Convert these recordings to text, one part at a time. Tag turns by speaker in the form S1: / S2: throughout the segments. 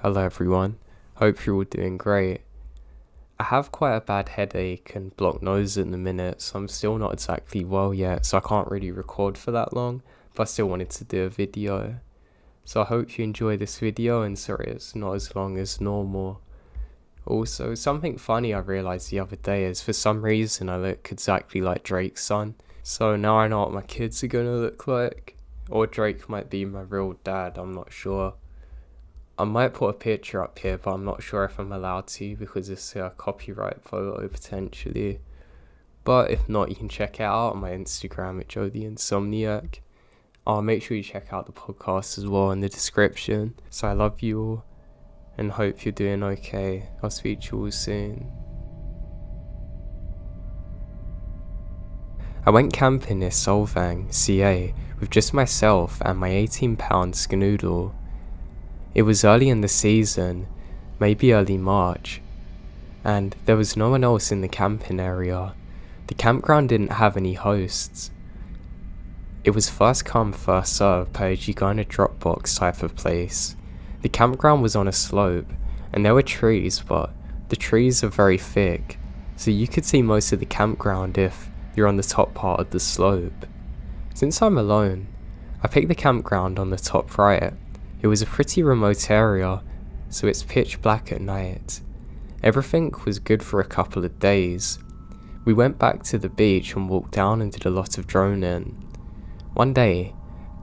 S1: Hello everyone, hope you're all doing great. I have quite a bad headache and blocked nose at the minute, so I'm still not exactly well yet, so I can't really record for that long, but I still wanted to do a video. So I hope you enjoy this video, and sorry it's not as long as normal. Also, something funny I realised the other day is for some reason I look exactly like Drake's son, so now I know what my kids are gonna look like. Or Drake might be my real dad, I'm not sure. I might put a picture up here, but I'm not sure if I'm allowed to because it's a copyright photo potentially. But if not, you can check it out on my Instagram at Joe the Insomniak. I'll make sure you check out the podcast as well in the description. So I love you all and hope you're doing okay. I'll speak to you all soon. I went camping near Solvang, CA, with just myself and my 18-pound skanoodle. It was early in the season, maybe early March, and there was no one else in the camping area. The campground didn't have any hosts. It was first come first serve pay-as-you-go in a Dropbox type of place. The campground was on a slope, and there were trees, but the trees are very thick, so you could see most of the campground if you're on the top part of the slope. Since I'm alone, I picked the campground on the top right. It was a pretty remote area, so it's pitch black at night. Everything was good for a couple of days. We went back to the beach and walked down and did a lot of droning. One day,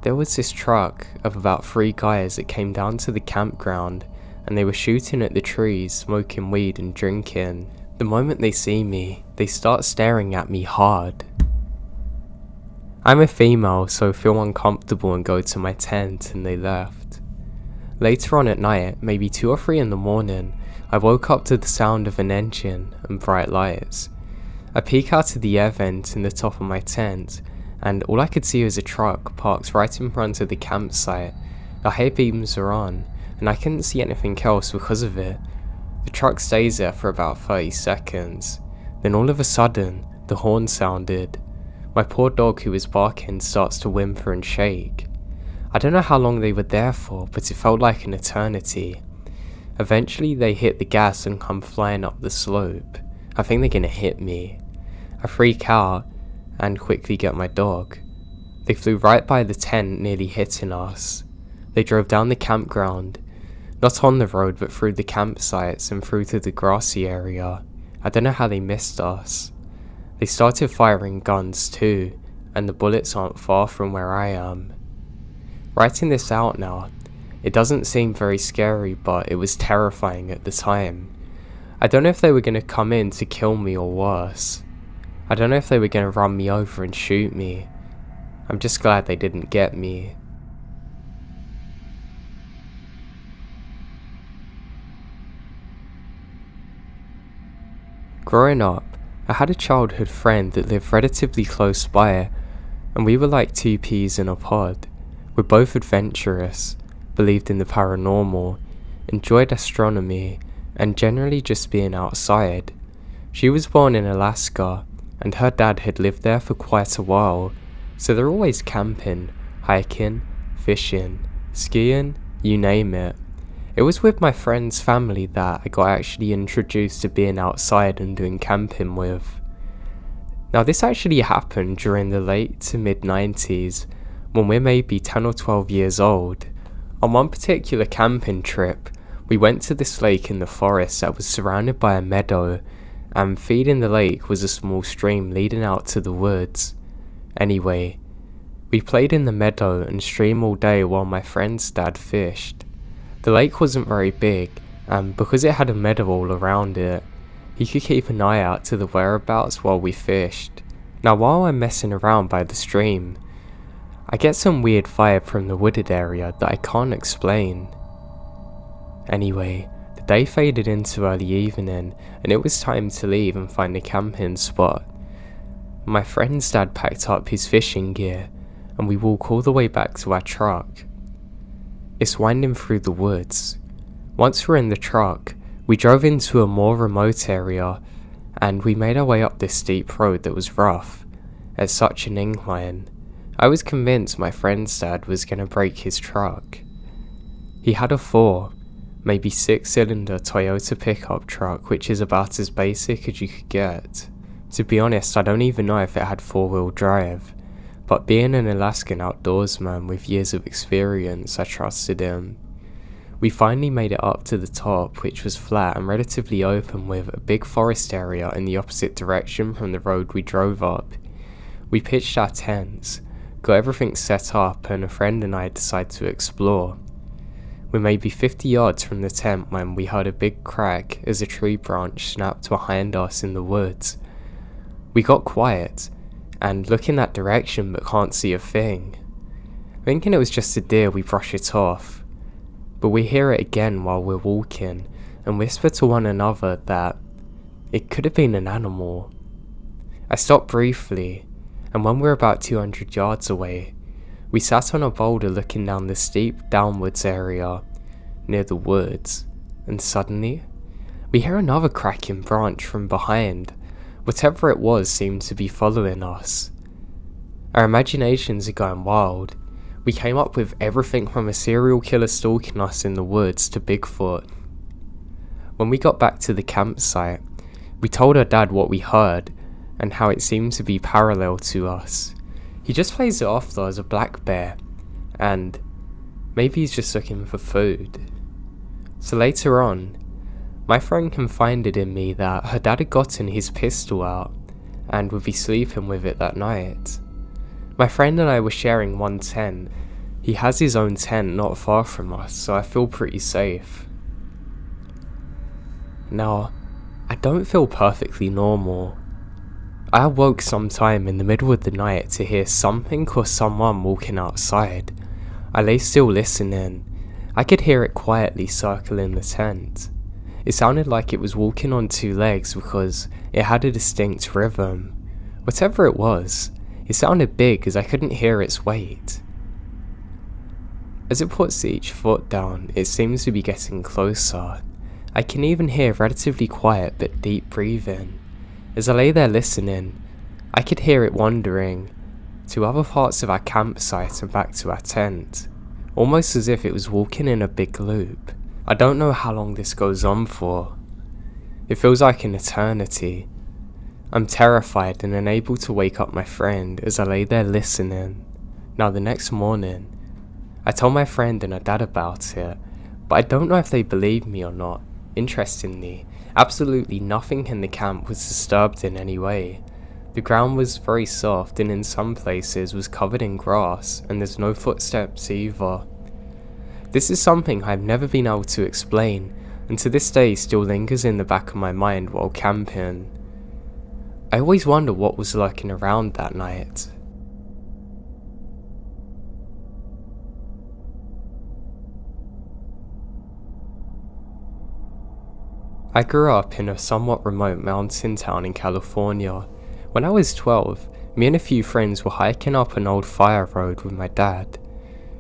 S1: there was this truck of about 3 guys that came down to the campground and they were shooting at the trees, smoking weed and drinking. The moment they see me, they start staring at me hard. I'm a female, so feel uncomfortable and go to my tent, and they left. Later on at night, maybe 2 or 3 in the morning, I woke up to the sound of an engine and bright lights. I peek out of the air vent in the top of my tent, and all I could see was a truck parked right in front of the campsite. The high beams are on, and I couldn't see anything else because of it. The truck stays there for about 30 seconds. Then all of a sudden, the horn sounded. My poor dog who was barking starts to whimper and shake. I don't know how long they were there for, but it felt like an eternity. Eventually they hit the gas and come flying up the slope. I think they're gonna hit me. I freak out and quickly get my dog. They flew right by the tent, nearly hitting us. They drove down the campground, not on the road but through the campsites and through to the grassy area. I don't know how they missed us. They started firing guns too, and the bullets aren't far from where I am. Writing this out now, it doesn't seem very scary, but it was terrifying at the time. I don't know if they were going to come in to kill me or worse. I don't know if they were going to run me over and shoot me. I'm just glad they didn't get me. Growing up, I had a childhood friend that lived relatively close by, and we were like 2 peas in a pod. We're both adventurous, believed in the paranormal, enjoyed astronomy, and generally just being outside. She was born in Alaska, and her dad had lived there for quite a while, so they're always camping, hiking, fishing, skiing, you name it. It was with my friend's family that I got actually introduced to being outside and doing camping with. Now this actually happened during the late to mid-90s, when we're maybe 10 or 12 years old. On one particular camping trip, we went to this lake in the forest that was surrounded by a meadow, and feeding the lake was a small stream leading out to the woods. Anyway, we played in the meadow and stream all day while my friend's dad fished. The lake wasn't very big, and because it had a meadow all around it, he could keep an eye out to the whereabouts while we fished. Now while I'm messing around by the stream, I get some weird vibe from the wooded area that I can't explain. Anyway, the day faded into early evening and it was time to leave and find a camping spot. My friend's dad packed up his fishing gear and we walk all the way back to our truck. It's winding through the woods. Once we're in the truck, we drove into a more remote area and we made our way up this steep road that was rough, at such an incline. I was convinced my friend's dad was going to break his truck. He had a 4, maybe 6-cylinder Toyota pickup truck, which is about as basic as you could get. To be honest, I don't even know if it had 4-wheel drive, but being an Alaskan outdoorsman with years of experience, I trusted him. We finally made it up to the top, which was flat and relatively open with a big forest area in the opposite direction from the road we drove up. We pitched our tents, got everything set up, and a friend and I decided to explore. We may be 50 yards from the tent when we heard a big crack as a tree branch snapped behind us in the woods. We got quiet, and look in that direction but can't see a thing. Thinking it was just a deer, we brush it off. But we hear it again while we're walking, and whisper to one another that it could have been an animal. I stopped briefly, and when we were about 200 yards away, we sat on a boulder looking down the steep downwards area near the woods, and suddenly, we hear another cracking branch from behind. Whatever it was seemed to be following us. Our imaginations are going wild. We came up with everything from a serial killer stalking us in the woods to Bigfoot. When we got back to the campsite, we told our dad what we heard and how it seemed to be parallel to us. He just plays it off though as a black bear, and maybe he's just looking for food. So later on, my friend confided in me that her dad had gotten his pistol out and would be sleeping with it that night. My friend and I were sharing one tent. He has his own tent not far from us, so I feel pretty safe. Now, I don't feel perfectly normal. I awoke sometime in the middle of the night to hear something or someone walking outside. I lay still listening. I could hear it quietly circling the tent. It sounded like it was walking on 2 legs because it had a distinct rhythm. Whatever it was, it sounded big as I couldn't hear its weight. As it puts each foot down, it seems to be getting closer. I can even hear relatively quiet but deep breathing. As I lay there listening, I could hear it wandering to other parts of our campsite and back to our tent, almost as if it was walking in a big loop. I don't know how long this goes on for. It feels like an eternity. I'm terrified and unable to wake up my friend as I lay there listening. Now the next morning, I told my friend and her dad about it, but I don't know if they believe me or not. Interestingly, absolutely nothing in the camp was disturbed in any way. The ground was very soft and in some places was covered in grass, and there's no footsteps either. This is something I've never been able to explain, and to this day still lingers in the back of my mind while camping. I always wonder what was lurking around that night. I grew up in a somewhat remote mountain town in California. When I was 12, me and a few friends were hiking up an old fire road with my dad.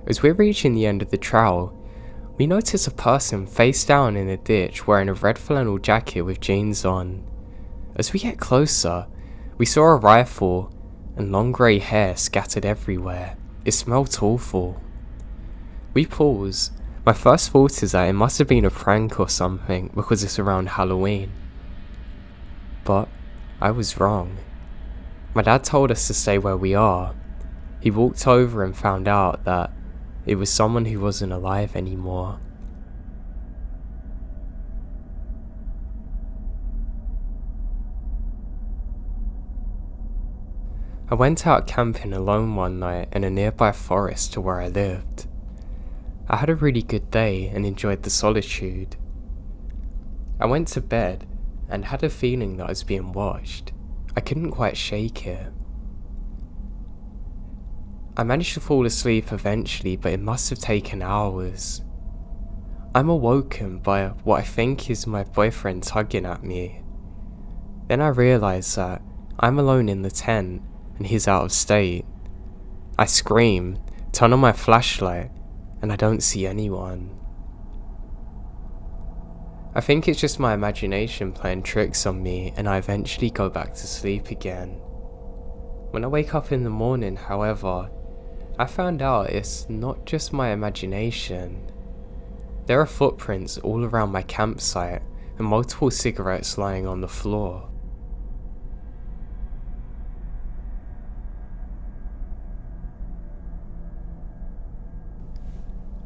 S1: As we're reaching the end of the trail, we notice a person face down in a ditch wearing a red flannel jacket with jeans on. As we get closer, we saw a rifle and long grey hair scattered everywhere. It smelled awful. We pause. My first thought is that it must have been a prank or something because it's around Halloween. But I was wrong. My dad told us to stay where we are. He walked over and found out that it was someone who wasn't alive anymore. I went out camping alone one night in a nearby forest to where I lived. I had a really good day and enjoyed the solitude. I went to bed and had a feeling that I was being watched. I couldn't quite shake it. I managed to fall asleep eventually, but it must have taken hours. I'm awoken by what I think is my boyfriend tugging at me. Then I realise that I'm alone in the tent and he's out of state. I scream, turn on my flashlight, and I don't see anyone. I think it's just my imagination playing tricks on me, and I eventually go back to sleep again. When I wake up in the morning, however, I found out it's not just my imagination. There are footprints all around my campsite and multiple cigarettes lying on the floor.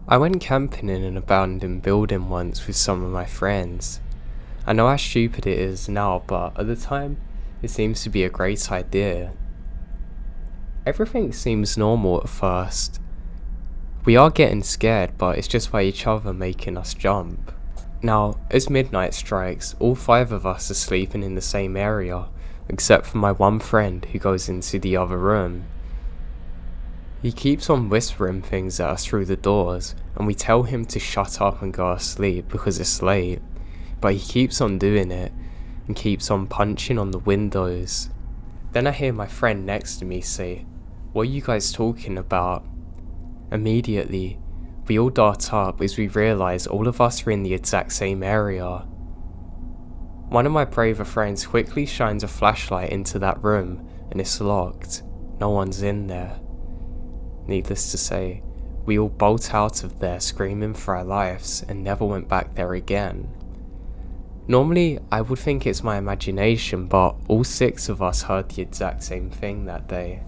S1: I went camping in an abandoned building once with some of my friends. I know how stupid it is now, but at the time, it seems to be a great idea. Everything seems normal at first. We are getting scared, but it's just by each other making us jump. Now, as midnight strikes, all 5 of us are sleeping in the same area, except for my one friend who goes into the other room. He keeps on whispering things at us through the doors, and we tell him to shut up and go to sleep because it's late, but he keeps on doing it, and keeps on punching on the windows. Then I hear my friend next to me say, "What are you guys talking about?" Immediately, we all dart up as we realise all of us are in the exact same area. One of my braver friends quickly shines a flashlight into that room, and it's locked. No one's in there. Needless to say, we all bolt out of there screaming for our lives and never went back there again. Normally, I would think it's my imagination, but all 6 of us heard the exact same thing that day.